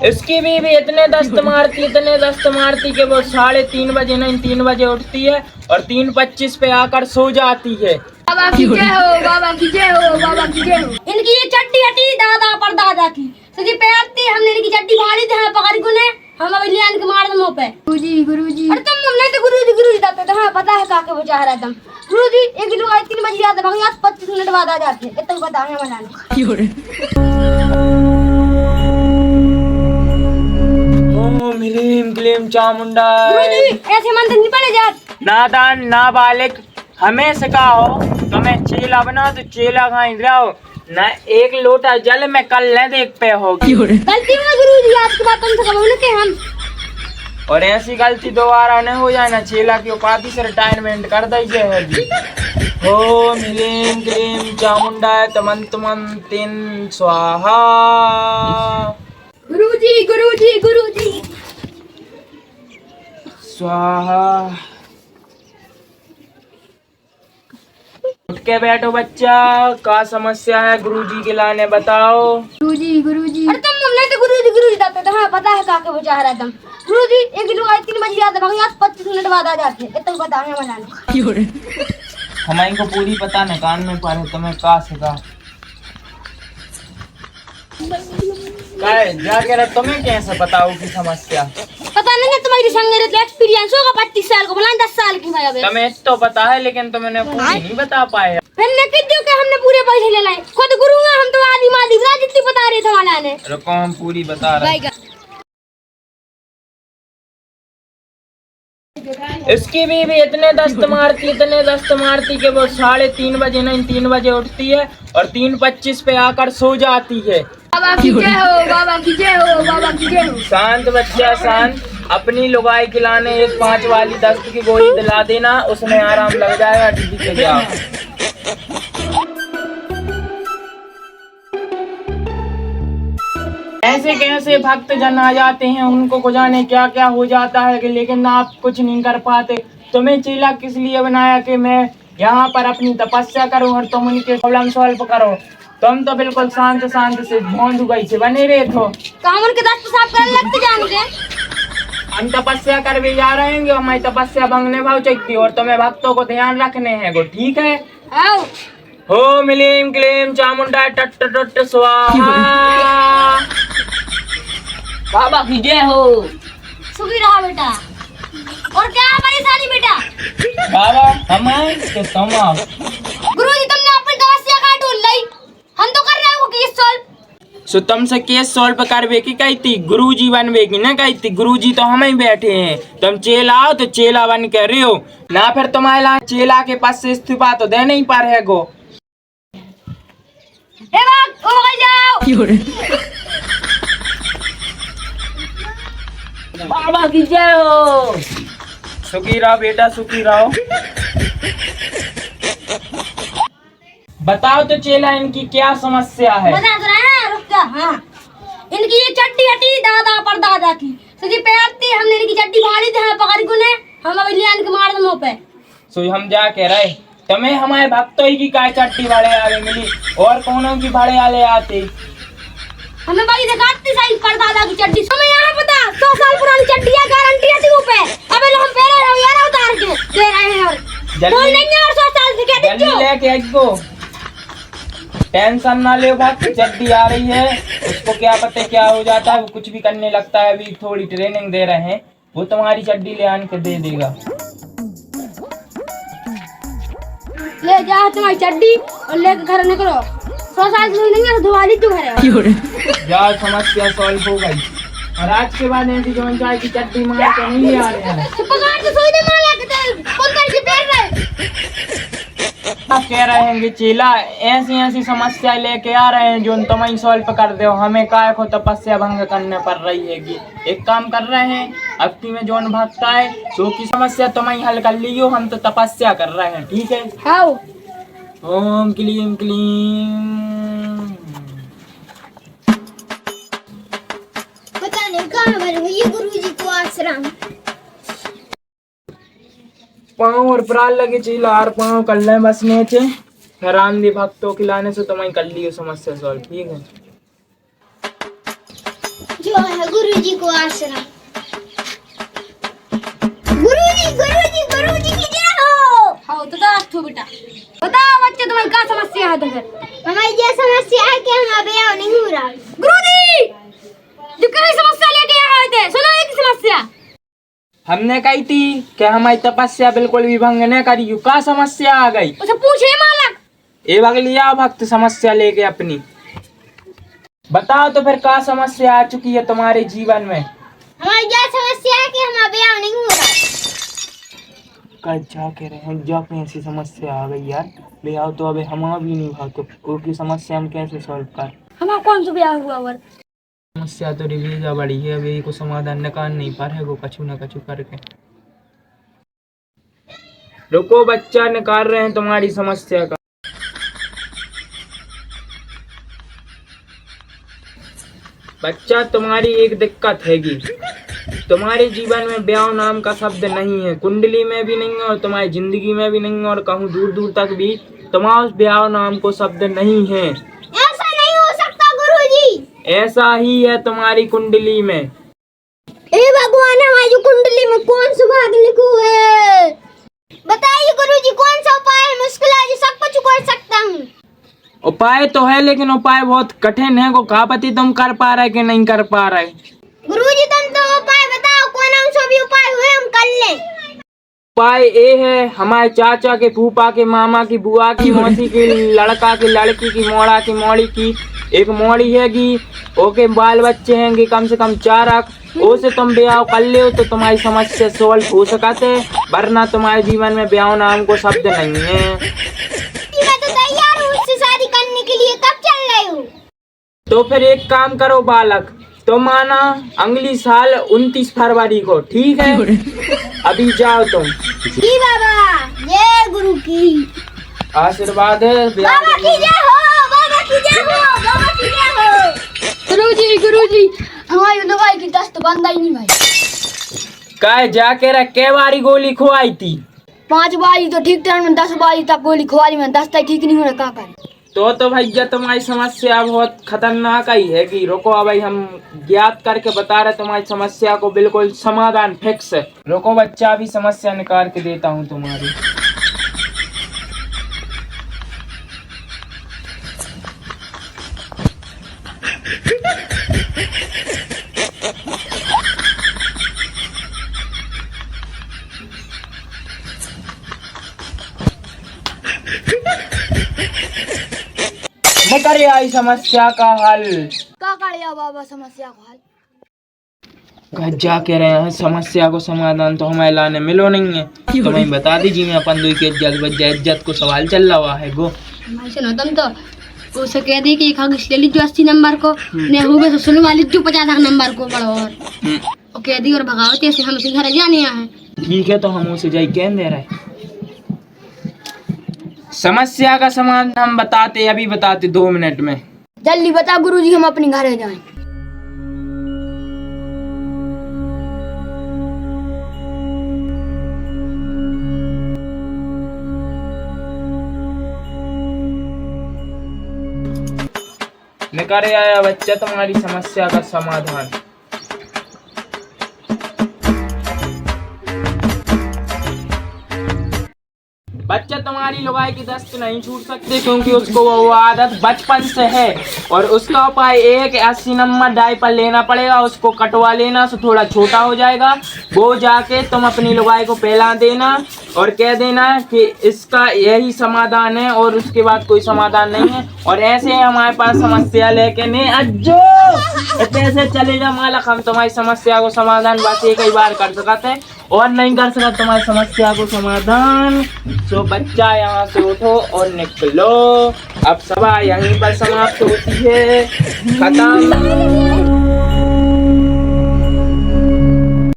इसकी बीवी इतने दस्त मारती कि वो 3:30 बजे नहीं 3 बजे उठती है और 3:25 पे आकर सो जाती है। बाबा की जय हो, बाबा की जय हो, बाबा की जय हो। इनकी ये चट्टी हटी दादा पर दादा की सजी पैरती हमने इनकी चट्टी मारी थी पकड़ गुने हम अब लियान के मार दम पे। गुरुजी अरे तुम हमने तो गुरुजी दाते तो हां पता है काके वो चाह रहा तुम गुरुजी एक दिन 3 बजे आता भाग 25 मिनट बाद आ जाते हैं इतना पता है मनाने। ओम ह्रीम क्लीम चामुंडा। गुरुजी ऐसे मंत्र नहीं पड़े जात नादान नाबालिग हमें सिखाओ तुम्हें चेला बना तो चेला खाई जाओ न एक लोटा जल में कल न देख पे होगी। गलती में गुरुजी आपकी बात तुमसे कबूल के हम और ऐसी गलती दोबारा न हो जाए ना चेला की उपाधि से रिटायरमेंट कर दीजिए है जी। ओम ह्रीम क्लीम चामुंडा तमंतिन स्वाहा। गुरुजी स्वाहा। उठ के बैठो बच्चा, क्या समस्या है गुरुजी के लाने बताओ। गुरुजी अरे तुम हमने तो गुरुजी दाते तो हां पता है काके वो चाह रहा तुम गुरुजी एक दिन 3 बजे आता भाग 25 मिनट बाद आ जाते हैं इतना पता है मनाने। हमारी को पूरी पता न कान में पड़े तुम्हें का सिखा जाके तुम्हें कैसे बताओ की समस्या पता नहीं है तुम्हारी संग एक्सपीरियंस होगा 25 साल को बोला 10 साल की भाई तुम्हें तो पता है लेकिन तुमने पूरी नहीं बता पाए। हमने कितने के हमने पूरे पैसे ले लाए खुद गुरु हैं हम तो आदि मादी ना जितनी बता रहे थे वाला ने रुको हम पूरी बता रहे हैं। इसकी बीवी इतने दस्त मारती कि वो 3:30 बजे नहीं 3 बजे उठती है और 3:25 पे आकर सो जाती है। बाबा की जय हो, बाबा की जय हो, बाबा की जय हो। शांत बच्चा शांत, अपनी लुगाई खिलाने एक 5 वाली दस्त की गोली दिला देना उसमें आराम लग जाएगा। ठीक है जाओ। ऐसे कैसे भक्त जन आ जाते हैं उनको को जाने क्या क्या हो जाता है कि लेकिन आप कुछ नहीं कर पाते। तुम्हें चेला किस लिए बनाया कि मैं यहाँ पर अपनी तपस्या करूँ और तुम उनके प्रॉब्लम सॉल्व करो। तुम तो बिल्कुल शांत से भौंदू गई से बने रहे थे। काम उनके दस्त साफ करने लगते जान के हम तपस्या कर भी जा रहे हैं हमारी तपस्या भंगने भाव चाहिए और तुम्हें भक्तों को ध्यान रखने हैं गो ठीक है। आओ ओम ह्रीम क्लीम चामुंडा टट टट स्वाहा। बाबा की जय हो। सुखी रहा बेटा। और क्या परेशानी बेटा? बाबा हमारे के तमाम गुरुजी तुमने अपनी तपस्या का ढूंढ ली हम तो कर रहे हो केस सॉल्व। सो तुमसे केस सॉल्व करवे की कही थी गुरुजी बनवे की ना कही थी। गुरुजी तो हम ही बैठे हैं तुम चेला आओ तो चेला बन के रहे हो ना फिर तुम्हारे चेला के पास से इस्तीफा तो दे नहीं पा रहे गो। जाओ बाबा की जय हो। सुखी रहो बेटा सुखी रहो। बताओ तो चेला इनकी क्या समस्या है। बता तो रहे हैं रुक जा। हाँ इनकी ये चट्टी हटी दादा पर दादा की सजी पैरती हमने इनकी चट्टी मारी थी पकड़ गुने हम अब लियान के मार दम पे। सो हम जा कह रहे तुम्हें हमारे भक्तों ही की काय चट्टी वाले आगे मिली और कौनों की भाड़े वाले आते हमें बड़ी दिखाती सही पर दादा की चड्डी हमें यहाँ पता 100 साल पुरानी चड्डी है गारंटी है टीऊ पे अबे हम पहले रहो यार उतार के दे रहे हैं और कोई नहीं है और 100 साल से कह दीजिए जल्दी लेके आइयो टेंशन ना ले भक्त चड्डी आ रही है उसको क्या पता क्या हो जाता है वो कुछ भी करने लगता है। अभी थोड़ी ट्रेनिंग दे रहे हैं वो तुम्हारी चड्डी ले आन के दे देगा। ले जा तुम्हारी चड्डी और लेकर घर निकलो 100 साल से नहीं है दिवाली क्यों है जाओ समस्या सॉल्व हो गई और आज के बाद ऐसी जो चाय की चट्टी मार के नहीं आ रहे हैं पकड़ के सोई दे मार लेके कौन करके पैर रहे कह रहे हैं कि चेला ऐसी समस्या लेके आ रहे हैं जो तुम सॉल्व कर दो हमें काय को तपस्या भंग करने पड़ रही है कि एक काम कर रहे हैं अब में जोन भक्ता है तो की समस्या तुम हल कर लियो हम तो तपस्या कर रहे हैं ठीक है। आओ ओम क्लीम क्लीम। पता नहीं कहाँ बन गई गुरुजी को आश्रम पाँव और प्राण लगे चीला आर पाँव कर ले बस नेचे हैरान दी भक्तों खिलाने से तुम्हें कर लियो समस्या सॉल्व ठीक है। जो है गुरुजी को आश्रम। गुरुजी की जय हो। हाँ तो दास्तु बेटा। बताओ बच्चे तुम्हारी क्या समस्या है तो फिर? हमारी ये समस्या है कि हमारा ब्याह नहीं हो रहा। गुरुजी जो कई समस्या लेके आए थे, सुनो एक समस्या। हमने कही थी कि हमारी तपस्या बिल्कुल भी भंग न करी, क्या समस्या आ गई? उसे पूछे मालक। ए भगलिया भक्त समस्या लेके अपनी बताओ तो फिर क्या समस्या आ चुकी है तुम्हारे जीवन में? हमारी क्या समस्या है कि हमारा ब्याह नहीं हो रहा। क्या कह रहे हैं, जो कैसी समस्या आ गई यार? ब्याह तो अबे हम भी नहीं भाव तो उनकी समस्या हम कैसे सॉल्व कर? हमारा कौन सा ब्याह हुआ और? समस्या तो रिवीजा बड़ी है, अभी को समाधान निकाल नहीं पा रहे, वो कछु न कछु करके। रुको बच्चा, निकाल रहे हैं तुम्हारी समस्या का। बच्चा तुम्हारी एक दिक्कत हैगी, तुम्हारे जीवन में ब्याह नाम का शब्द नहीं है, कुंडली में भी नहीं है और तुम्हारी जिंदगी में भी नहीं है, और कहूँ दूर दूर तक भी तुम्हारे ब्याह नाम को शब्द नहीं है। ऐसा नहीं हो सकता गुरुजी। ऐसा ही है तुम्हारी कुंडली में। ए भगवान, हमारी कुंडली में कौन सा भाग लिखा है? बताइए गुरुजी, कौन सा उपाय है? मुश्किल है, सब कुछ कर सकता हूँ। उपाय तो है लेकिन उपाय बहुत कठिन है, को कहा पति तुम कर पा रहे कि नहीं कर पा रहे? गुरुजी तुम तो उपाय बताओ, कौन सा भी उपाय हुए हम कर लें। उपाय ये है, हमारे चाचा के, फूफा के, मामा की, बुआ की, मौसी की, लड़का की, लड़की की, मोड़ा की, मोड़ी की, एक मोड़ी हैगी, ओके बाल बच्चे हैंगे कम से कम 4। ओसे तुम ब्याह कर ले तो तुम्हारी समस्या सॉल्व हो सकते, वरना तुम्हारे जीवन में ब्याह नाम को शब्द नहीं है। मैं तो तैयार हूँ उससे शादी करने के लिए, कब चल रहे हो? तो फिर एक काम करो बालक, तुम आना अगली साल 29 फरवरी को, ठीक है? अभी जाओ तुम। जी बाबा, जय गुरु की आशीर्वाद है। बाबा की जय हो, बाबा की जय हो, बाबा की जय हो। गुरुजी हमारी दवाई की दस्त बंदा ही नहीं भाई। काय जाके रखे बारी गोली खुआई थी? 5 बारी तो ठीक टाइम में, 10 बारी तक गोली खुआई में, 10 तक ठीक नहीं हो रहा, क्या करें? तो भैया तुम्हारी समस्या बहुत खतरनाक ही है कि रुको, अब हम ज्ञात करके बता रहे तुम्हारी समस्या को बिल्कुल समाधान फिक्स है। रुको बच्चा, अभी समस्या निकाल के देता हूँ तुम्हारी। निकल आई समस्या का हल। क्या करें बाबा समस्या को हल? जा कह रहे हैं समस्या को समाधान तो हमें लाने मिलो नहीं है, तो मैं बता दीजिए मैं अपन दो की इज्जत को सवाल चल रहा है। गो सुनो तुम तो उसे कह दी कि ले लीजिए 80 नंबर को, नहीं होगा तो सुनवा लीजिए 50 नंबर को बड़ा, और कह दी और भगावती ऐसे हम उसे घर जाने आए। ठीक है, तो हम उसे जाई कह दे रहे। समस्या का समाधान हम बताते, अभी बताते 2 मिनट में। जल्दी बता गुरुजी, हम अपने घर जाएं। निकाले आया बच्चा तुम्हारी समस्या का समाधान। बच्चा तुम्हारी लुगाई की दस्त नहीं छूट सकती क्योंकि उसको वो आदत बचपन से है, और उसका उपाय एक 80 नंबर डायपर लेना पड़ेगा, उसको कटवा लेना तो थोड़ा छोटा हो जाएगा। वो जाके तुम अपनी लुगाई को पहला देना और कह देना कि इसका यही समाधान है और उसके बाद कोई समाधान नहीं है। और ऐसे हमारे पास समस्या लेके नहीं अज्जो ऐसे चले जा मालक, हम तुम्हारी समस्या को समाधान बस एक ही बार कर सकते हैं और नहीं कर सकते तुम्हारी समस्या को समाधान। तो बच्चा यहाँ से उठो और निकलो। अब सभा यहीं पर समाप्त होती है, खत्म।